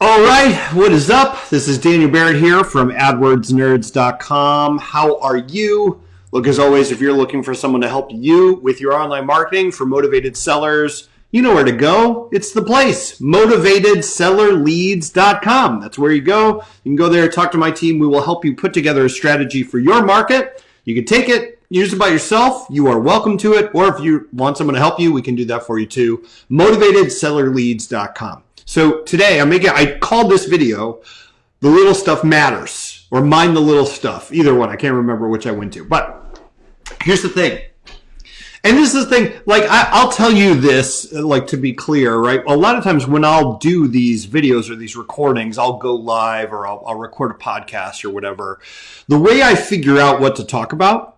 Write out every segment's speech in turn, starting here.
All right, what is up? This is Daniel Barrett here from AdWordsNerds.com. How are you? Look, as always, if you're looking for someone to help you with your online marketing for motivated sellers, you know where to go. It's the place, MotivatedSellerLeads.com. That's where you go. You can go there, talk to my team. We will help you put together a strategy for your market. You can take it, use it by yourself. You are welcome to it. Or if you want someone to help you, we can do that for you too. MotivatedSellerLeads.com. So today I called this video, The Little Stuff Matters, or Mind the Little Stuff. Either one, I can't remember which I went to. But here's the thing. And this is the thing, like I'll tell you this, like to be clear, right? A lot of times when I'll do these videos or these recordings, I'll go live or I'll record a podcast or whatever. The way I figure out what to talk about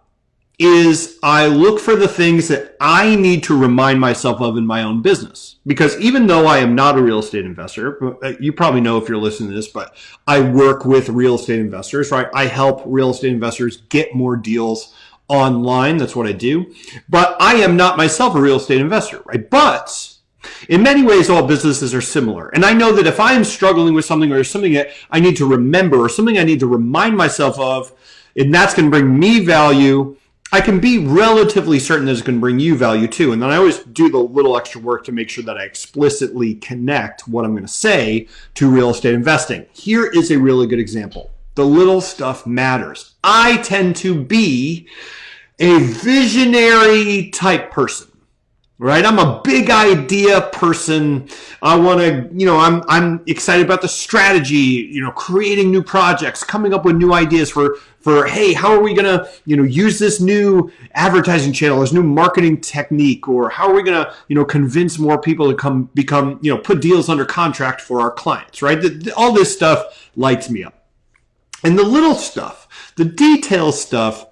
is I look for the things that I need to remind myself of in my own business. Because even though I am not a real estate investor, you probably know if you're listening to this, but I work with real estate investors, right? I help real estate investors get more deals online. That's what I do. But I am not myself a real estate investor, right? But in many ways, all businesses are similar. And I know that if I am struggling with something or something that I need to remember or something I need to remind myself of, and that's going to bring me value, I can be relatively certain that it's going to bring you value too. And then I always do the little extra work to make sure that I explicitly connect what I'm going to say to real estate investing. Here is a really good example. The little stuff matters. I tend to be a visionary type person, right? I'm a big idea person. I want to, I'm excited about the strategy, creating new projects, coming up with new ideas for, hey, how are we going to, use this new advertising channel, this new marketing technique, or how are we going to, convince more people to become, put deals under contract for our clients, right? All this stuff lights me up. And the little stuff, the detail stuff,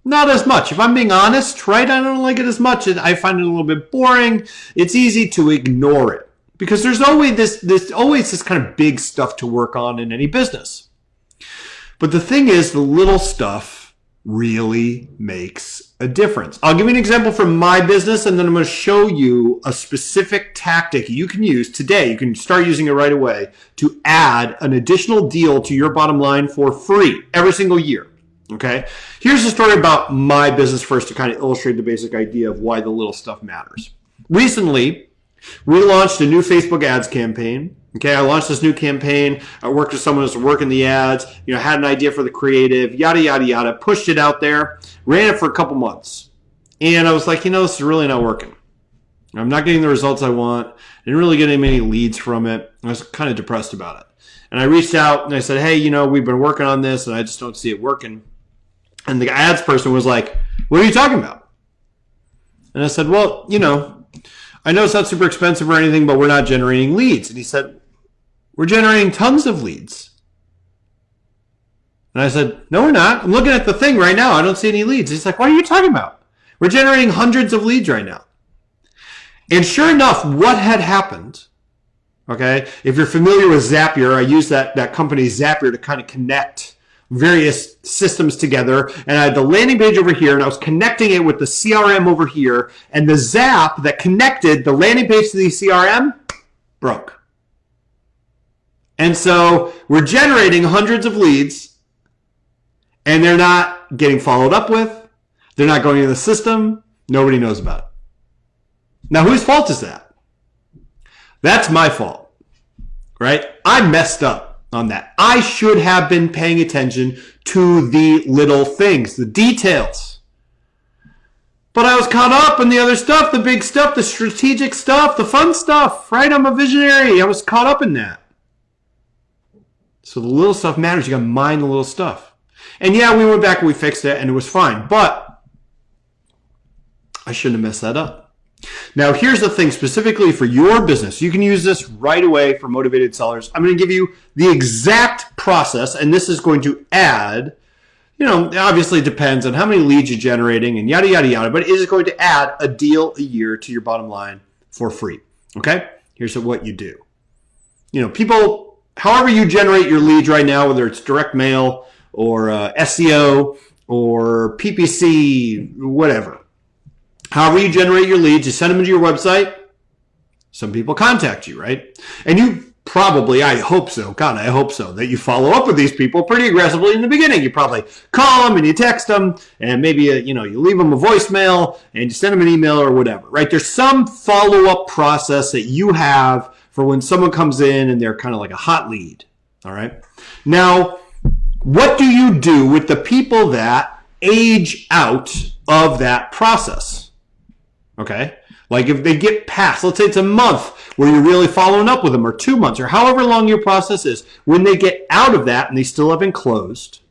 not as much. If I'm being honest, right, I don't like it as much. I find it a little bit boring. It's easy to ignore it because there's always this kind of big stuff to work on in any business. But the thing is, the little stuff really makes a difference. I'll give you an example from my business, and then I'm going to show you a specific tactic you can use today. You can start using it right away to add an additional deal to your bottom line for free every single year. Okay, here's a story about my business first to kind of illustrate the basic idea of why the little stuff matters. Recently, we launched a new Facebook ads campaign. Okay, I launched this new campaign. I worked with someone who's working the ads, had an idea for the creative, yada, yada, yada, pushed it out there, ran it for a couple months. And I was like, this is really not working. I'm not getting the results I want. Didn't really get many leads from it. I was kind of depressed about it. And I reached out and I said, hey, we've been working on this and I just don't see it working. And the ads person was like, what are you talking about? And I said, well, I know it's not super expensive or anything, but we're not generating leads. And he said, we're generating tons of leads. And I said, no, we're not. I'm looking at the thing right now. I don't see any leads. He's like, what are you talking about? We're generating hundreds of leads right now. And sure enough, what had happened, okay, if you're familiar with Zapier, I use that company Zapier to kind of connect various systems together, and I had the landing page over here, and I was connecting it with the CRM over here, and the Zap that connected the landing page to the CRM broke. And so we're generating hundreds of leads, and they're not getting followed up with. They're not going into the system. Nobody knows about it. Now, whose fault is that? That's my fault, right? I messed up on that. I should have been paying attention to the little things, the details. But I was caught up in the other stuff, the big stuff, the strategic stuff, the fun stuff, right? I'm a visionary. I was caught up in that. So the little stuff matters. You got to mind the little stuff. And yeah, we went back and we fixed it and it was fine. But I shouldn't have messed that up. Now, here's the thing specifically for your business. You can use this right away for motivated sellers. I'm going to give you the exact process, and this is going to add, obviously it depends on how many leads you're generating and yada, yada, yada, but it is going to add a deal a year to your bottom line for free. Okay? Here's what you do. People, however you generate your leads right now, whether it's direct mail or SEO or PPC, whatever. However you generate your leads, you send them to your website. Some people contact you, right? And you probably, I hope so, God, I hope so, that you follow up with these people pretty aggressively in the beginning. You probably call them and you text them, and maybe you leave them a voicemail and you send them an email or whatever, right? There's some follow-up process that you have for when someone comes in and they're kind of like a hot lead, all right? Now, what do you do with the people that age out of that process? Okay? Like if they get past, let's say it's a month where you're really following up with them, or 2 months, or however long your process is, when they get out of that and they still haven't closed,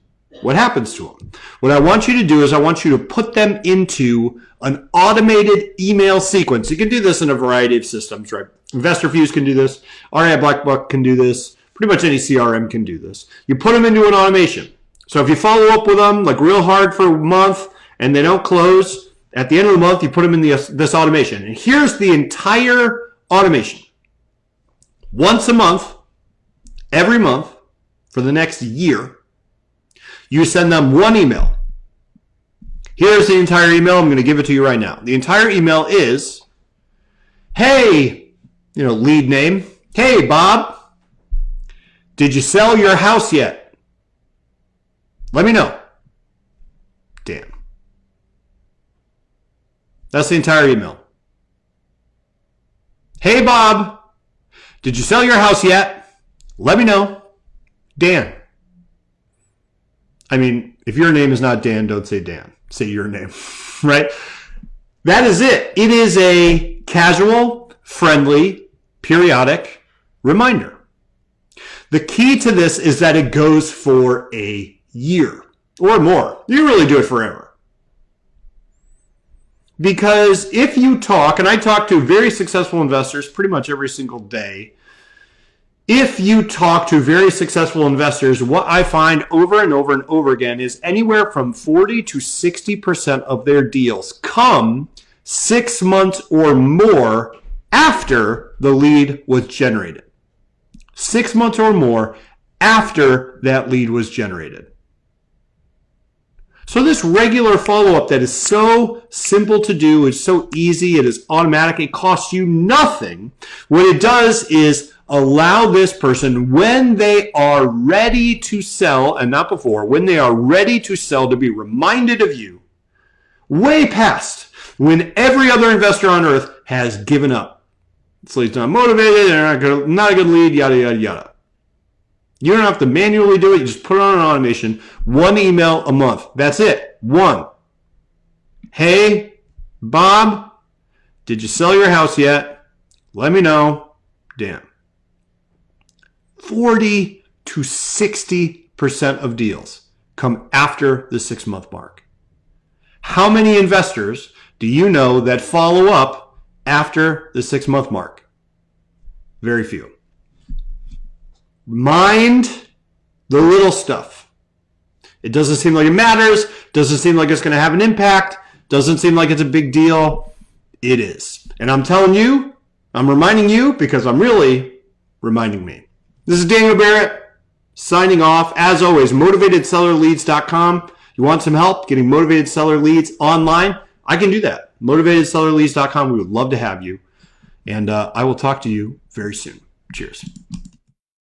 what happens to them? What I want you to do is I want you to put them into an automated email sequence. You can do this in a variety of systems, right? InvestorFuse can do this. REI Blackbook can do this. Pretty much any CRM can do this. You put them into an automation. So if you follow up with them like real hard for a month and they don't close, at the end of the month, you put them in this automation. And here's the entire automation. Once a month, every month, for the next year, you send them one email. Here's the entire email. I'm going to give it to you right now. The entire email is, hey, lead name. Hey, Bob, did you sell your house yet? Let me know. Dan. That's the entire email. Hey, Bob, did you sell your house yet? Let me know. Dan. I mean, if your name is not Dan, don't say Dan. Say your name, right? That is it. It is a casual, friendly, periodic reminder. The key to this is that it goes for a year or more. You really do it forever. Because if you talk, and I talk to very successful investors pretty much every single day, if you talk to very successful investors, what I find over and over and over again is anywhere from 40 to 60% of their deals come 6 months or more after the lead was generated. 6 months or more after that lead was generated. So this regular follow-up that is so simple to do, it's so easy, it is automatic, it costs you nothing. What it does is allow this person, when they are ready to sell, and not before, when they are ready to sell, to be reminded of you way past when every other investor on earth has given up. This lead's not motivated, they're not a good lead, yada, yada, yada. You don't have to manually do it. You just put it on an automation. One email a month. That's it. One. Hey, Bob, did you sell your house yet? Let me know. Dan. 40 to 60% of deals come after the 6 month mark. How many investors do you know that follow up after the 6 month mark? Very few. Mind the little stuff. It doesn't seem like it matters. Doesn't seem like it's going to have an impact. Doesn't seem like it's a big deal. It is. And I'm telling you, I'm reminding you because I'm really reminding me. This is Daniel Barrett signing off. As always, motivatedsellerleads.com. You want some help getting motivated seller leads online? I can do that. motivatedsellerleads.com. We would love to have you. And I will talk to you very soon. Cheers.